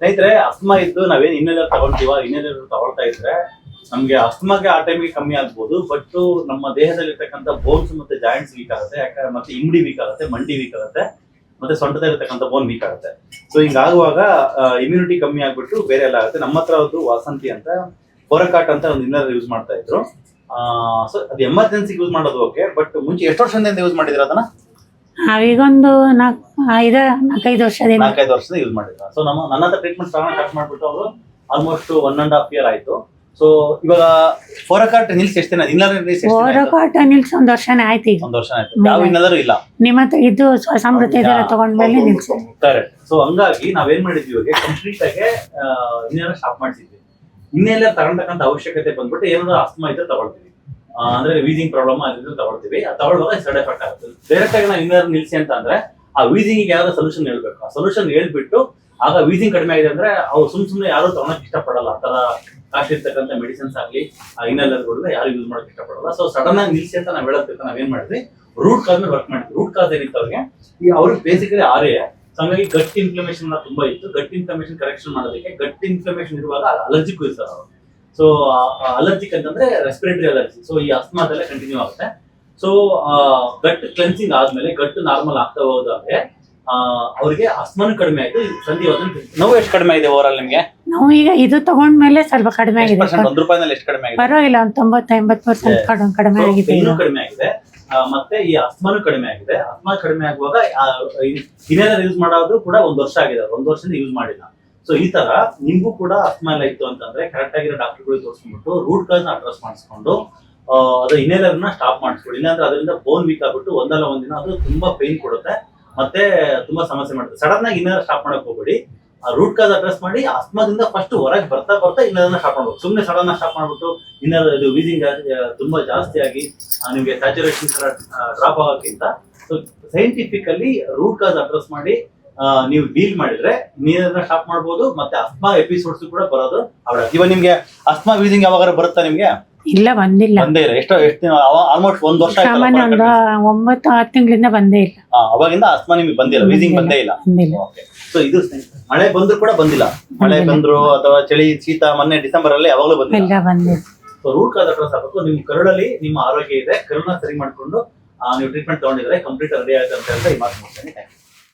ಸ್ನೇಹಿತರೆ ಅಸ್ತಮಾ ಇದ್ದು ನಾವೇನ್ ಇನ್ನೆಲ್ಲರೂ ತಗೊಳ್ತೀವ ಇನ್ನೆಲ್ಲರೂ ತಗೊಳ್ತಾ ಇದ್ರೆ ನಮ್ಗೆ ಅಸ್ತಮಾಗೆ ಆ ಟೈಮಿಗೆ ಕಮ್ಮಿ ಆಗ್ಬೋದು. ಬಟ್ ನಮ್ಮ ದೇಹದಲ್ಲಿರ್ತಕ್ಕಂಥ ಬೋನ್ಸ್ ಮತ್ತೆ ಜಾಯಿಂಟ್ಸ್ ವೀಕ್ ಆಗುತ್ತೆ. ಯಾಕಂದ್ರೆ ಮತ್ತೆ ಇಮ್ಡಿ ವೀಕ್ ಆಗುತ್ತೆ, ಮಂಡಿ ವೀಕ್ ಆಗುತ್ತೆ, ಮತ್ತೆ ಸೊಂಟದಲ್ಲಿರ್ತಕ್ಕಂಥ ಬೋನ್ ವೀಕ್ ಆಗುತ್ತೆ. ಸೊ ಹಿಂಗಾಗುವಾಗ ಇಮ್ಯುನಿಟಿ ಕಮ್ಮಿ ಆಗ್ಬಿಟ್ಟು ಬೇರೆ ಎಲ್ಲ ಆಗುತ್ತೆ. ನಮ್ಮ ಹತ್ರ ಒಂದು ವಾಸಂತಿ ಅಂತ ಫೋರಕಾಟ್ ಅಂತ ಒಂದು ಇನ್ನರ್ ಯೂಸ್ ಮಾಡ್ತಾ ಇದ್ರು. ಸೊ ಅದು ಎಮರ್ಜೆನ್ಸಿ ಯೂಸ್ ಮಾಡೋದು ಓಕೆ. ಬಟ್ ಮುಂಚೆ ಎಷ್ಟು ವರ್ಷದಿಂದ ಯೂಸ್ ಮಾಡಿದ್ರ ಅದನ್ನ? ನಾವೀಗೊಂದು 4-5 ವರ್ಷದಿಂದ ಯೂಸ್ ಮಾಡಿದ್ರ. ಸೊ ನನ್ನ ಹತ್ರ ಟ್ರೀಟ್ಮೆಂಟ್ ಸ್ಟಾರ್ಟ್ ಮಾಡ್ಬಿಟ್ಟು ಅವರು ಆಲ್ಮೋಸ್ಟ್ 1.5 year ಆಯ್ತು. ಸೊ ಇವಾಗ ಫೋರಕಾಟ್ ನಿಲ್ಸಿ ಎಷ್ಟು ದಿನ? ಫೋರಕಾಟ್ ನಿಲ್ಸಿ 1 ವರ್ಷನೇ ಆಯ್ತು. ಈಗ 1 ವರ್ಷ ಆಯ್ತು. ಯಾವ ಇನ್ನೆಲ್ಲರೂ ಇಲ್ಲ ನಿಮ್ಮ ಹತ್ರ ಇದು ಸಮೃದ್ಧಿ ಇದೆಲ್ಲ ತಗೊಂಡ್ಮೇಲೆ ನಿಲ್ಸಿ. ಕರೆಕ್ಟ್. ಸೊ ಹಂಗಾಗಿ ನಾವೇನ್ ಮಾಡಿದ್ವಿ ಇವಾಗ ಕಂಪ್ಲೀಟ್ ಆಗಿ ಇನ್ನೆಲ್ಲ ಸ್ಟಾಪ್ ಮಾಡಿಸಿದ್ವಿ. ಇನ್ನೆಲ್ಲ ತಗೊಂಡಕ್ಕಂತ ಅವಶ್ಯಕತೆ ಬಂದ್ಬಿಟ್ಟು ಏನಾದ್ರು ಅಸ್ತಮಾ ಇದ್ರೆ ತಗೊಳ್ತೀವಿ, ಅಂದ್ರೆ ವೀಸಿಂಗ್ ಪ್ರಾಬ್ಲಮ್ ಆಗಿದ್ರೆ ತಗೊಳ್ತೀವಿ. ತಗೊಳ್ಳುವಾಗ ಸೈಡ್ ಎಫೆಕ್ಟ್ ಆಗುತ್ತೆ. ಡೈರೆಕ್ಟ್ ಆಗಿ ನಾವು ಇನ್ನರ್ ನಿಲ್ಸಿ ಅಂತ ಅಂದ್ರೆ ಆ ವೀಸಿಂಗ್ ಯಾವ್ದೋ ಸೊಲ್ಯೂಷನ್ ಹೇಳ್ಬೇಕು. ಆ ಸೊಲ್ಯೂಷನ್ ಹೇಳ್ಬಿಟ್ಟು ಆಗ ವೀಸಿಂಗ್ ಕಡಿಮೆ ಆಗಿದೆ ಅಂದ್ರೆ ಅವ್ರು ಸುಮ್ನೆ ಯಾರು ತಗೊಳಕ್ ಇಷ್ಟಪಡಲ್ಲ. ಆ ತರ ಕಾಸ್ಟ್ ಇರ್ತಕ್ಕಂಥ ಮೆಡಿಸಿನ್ಸ್ ಆಗ್ಲಿ ಇನ್ನೆಲ್ಲರೂ ಯಾರು ಯೂಸ್ ಮಾಡಕ್ ಇಷ್ಟಪಡಲ್ಲ. ಸೊ ಸಡನ್ ಆಗಿ ನಿಲ್ಸಿ ಅಂತ ನಾವ್ ಹೇಳೋದಕ್ಕೆ ನಾವೇನ್ ಮಾಡಿದ್ವಿ, ರೂಟ್ ಕಾಸ್ ಮೇಲೆ ವರ್ಕ್ ಮಾಡಿದ್ವಿ. ರೂಟ್ ಕಾಸ್ ಏನಿತ್ತು ಅವ್ರಿಗೆ ಬೇಸಿಕಲಿ ಆರೇ. ಹಂಗಾಗಿ ಗಟ್ ಇನ್ಫ್ಲಮೇಷನ್ ತುಂಬಾ ಇತ್ತು. ಗಟ್ ಇನ್ಫ್ಲಮೇಷನ್ ಕರೆಕ್ಷನ್ ಮಾಡೋದಕ್ಕೆ ಗಟ್ ಇನ್ಫ್ಲಮೇಷನ್ ಇರುವಾಗ ಅಲರ್ಜಿಕ್ ಇರ್ತಾರೆ ಅವರು. ಸೊ ಅಲರ್ಜಿಕ್ ಅಂತಂದ್ರೆ ರೆಸ್ಪಿರೇಟರಿ ಅಲರ್ಜಿ. ಸೊ ಈ ಅಸ್ತಮಾದಲ್ಲೇ ಕಂಟಿನ್ಯೂ ಆಗುತ್ತೆ. ಸೊ ಗಟ್ ಕ್ಲೆನ್ಸಿಂಗ್ ಆದ್ಮೇಲೆ ಗಟ್ ನಾರ್ಮಲ್ ಆಗ್ತಾ ಹೋದಾಗೆ ಅವ್ರಿಗೆ ಅಸ್ತಮಾನು ಕಡಿಮೆ ಆಯ್ತು. ನೋವು ಎಷ್ಟು ಕಡಿಮೆ ಆಗಿದೆ ಓವರ್ ಆಲ್ ನಿಮ್ಗೆ? ನಾವು ಈಗ ಇದು ತಗೊಂಡ್ಮೇಲೆ ಸ್ವಲ್ಪ ಕಡಿಮೆ ಆಗಿದೆ. ₹1 ಎಷ್ಟು ಕಡಿಮೆ ಆಗಿದೆ? ಪರವಾಗಿಲ್ಲ, ಒಂದು 90-80% ಕಡಿಮೆ ಆಗಿದೆ. ಇನ್ನೂ ಕಡಿಮೆ ಆಗಿದೆ. ಮತ್ತೆ ಈ ಅಸ್ತಮಾನು ಕಡಿಮೆ ಆಗಿದೆ. ಅಸ್ತಮಾ ಕಡಿಮೆ ಆಗುವಾಗ ಇನ್ನೇನಾದ್ರು ಯೂಸ್ ಮಾಡೋದು ಕೂಡ 1 ವರ್ಷ ಆಗಿದೆ. 1 ವರ್ಷದಿಂದ ಯೂಸ್ ಮಾಡಿಲ್ಲ. ಸೊ ಈ ತರ ನಿಮ್ಗೂ ಕೂಡ ಅಸ್ತಮಾ ಎಲ್ಲ ಇತ್ತು ಅಂತಂದ್ರೆ ಕರೆಕ್ಟ್ ಆಗಿರೋ ಡಾಕ್ಟರ್ಗಳಿಗೆ ತೋರಿಸ್ಕೊಂಡ್ಬಿಟ್ಟು ರೂಟ್ ಕಾಸ್ ನ ಅಡ್ರೆಸ್ ಮಾಡಿಸ್ಕೊಂಡು ಅದು ಇನ್ನೇಲರ್ನ ಸ್ಟಾಪ್ ಮಾಡಿಸ್ಕೊಳ್ಳಿ. ಇಲ್ಲಾಂದ್ರೆ ಅದರಿಂದ ಬೋನ್ ವೀಕ್ ಆಗ್ಬಿಟ್ಟು ಒಂದಲ್ಲ ಒಂದಿನ ಅದು ತುಂಬಾ ಪೇನ್ ಕೊಡುತ್ತೆ, ಮತ್ತೆ ತುಂಬಾ ಸಮಸ್ಯೆ ಮಾಡುತ್ತೆ. ಸಡನ್ ಆಗಿ ಇನ್ನೇನಾದ್ರು ಸ್ಟಾಪ್ ಮಾಡಕ್ ಹೋಗ್ಬೇಡಿ. ಆ ರೂಟ್ ಕಾಸ್ ಅಡ್ರೆಸ್ ಮಾಡಿ ಅಸ್ತಮಾದಿಂದ ಫಸ್ಟ್ ಹೊರಗೆ ಬರ್ತಾ ಇನ್ನೇನ ಸ್ಟಾಪ್ ಮಾಡ್ಬೇಕು. ಸುಮ್ಮನೆ ಸಡನ್ ಆಗಿ ಸ್ಟಾಪ್ ಮಾಡ್ಬಿಟ್ಟು ಇದು ವೀಸಿಂಗ್ ತುಂಬಾ ಜಾಸ್ತಿ ಆಗಿ ನಿಮ್ಗೆ ಸ್ಯಾಚುರೇಷನ್ ಡ್ರಾಪ್ ಆಗೋಕ್ಕಿಂತ so scientifically root cause address ಮಾಡಿ ನೀವು ಡೀಲ್ ಮಾಡಿದ್ರೆ ನೀರನ್ನ ಸ್ಟಾಪ್ ಮಾಡ್ಬೋದು. ಮತ್ತೆ ಅಸ್ತಮಾ ಎಪಿಸೋಡ್ಸ್ ಕೂಡ ಬರೋದು ಅವಳ. ಇವಾಗ ನಿಮ್ಗೆ ಅಸ್ತಮಾ ವೀಸಿಂಗ್ ಯಾವಾಗ ಬರುತ್ತಾ ನಿಮ್ಗೆ? ಇಲ್ಲ, ಬಂದಿಲ್ಲ. ಬಂದೇ ಇಲ್ಲ. ಎಷ್ಟು ದಿನ? ಆಲ್ಮೋಸ್ಟ್ 1 ವರ್ಷ ಸಾಮಾನ್ಯ ಒಂದು 9-10 ತಿಂಗಳಿಂದ ಬಂದೇ ಇಲ್ಲ. ಅವಾಗಿಂದ ಅಸ್ತಮಾ ನಿಮ್ಗೆ ಬಂದಿಲ್ಲ, ವೀಸಿಂಗ್ ಬಂದೇ ಇಲ್ಲ. ಸೊ ಇದು ಮಳೆ ಬಂದ್ರು ಕೂಡ ಬಂದಿಲ್ಲ. ಮಳೆ ಬಂದ್ರು ಅಥವಾ ಚಳಿ ಶೀತ ಮೊನ್ನೆ ಡಿಸೆಂಬರ್ ಅಲ್ಲಿ ಯಾವಾಗಲೂ ಬಂದಿಲ್ಲ. ಸೊ ರೂಟ್ ಕಾಸ್ ಅಡ್ರೆಸ್ ಆಗಬೇಕು. ನಿಮ್ ಕರುಳಲ್ಲಿ ನಿಮ್ಮ ಆರೋಗ್ಯ ಇದೆ, ಕರುಳನ್ನ ಸರಿ ಮಾಡ್ಕೊಂಡು ನೀವು ಟ್ರೀಟ್ಮೆಂಟ್ ತಗೊಂಡಿದ್ರೆ ಕಂಪ್ಲೀಟ್ ರೆಡಿ ಆಗುತ್ತೆ ಅಂತ ಹೇಳ್ತಾ ಈ ಮಾತು ಮಾಡ್ತೇನೆ.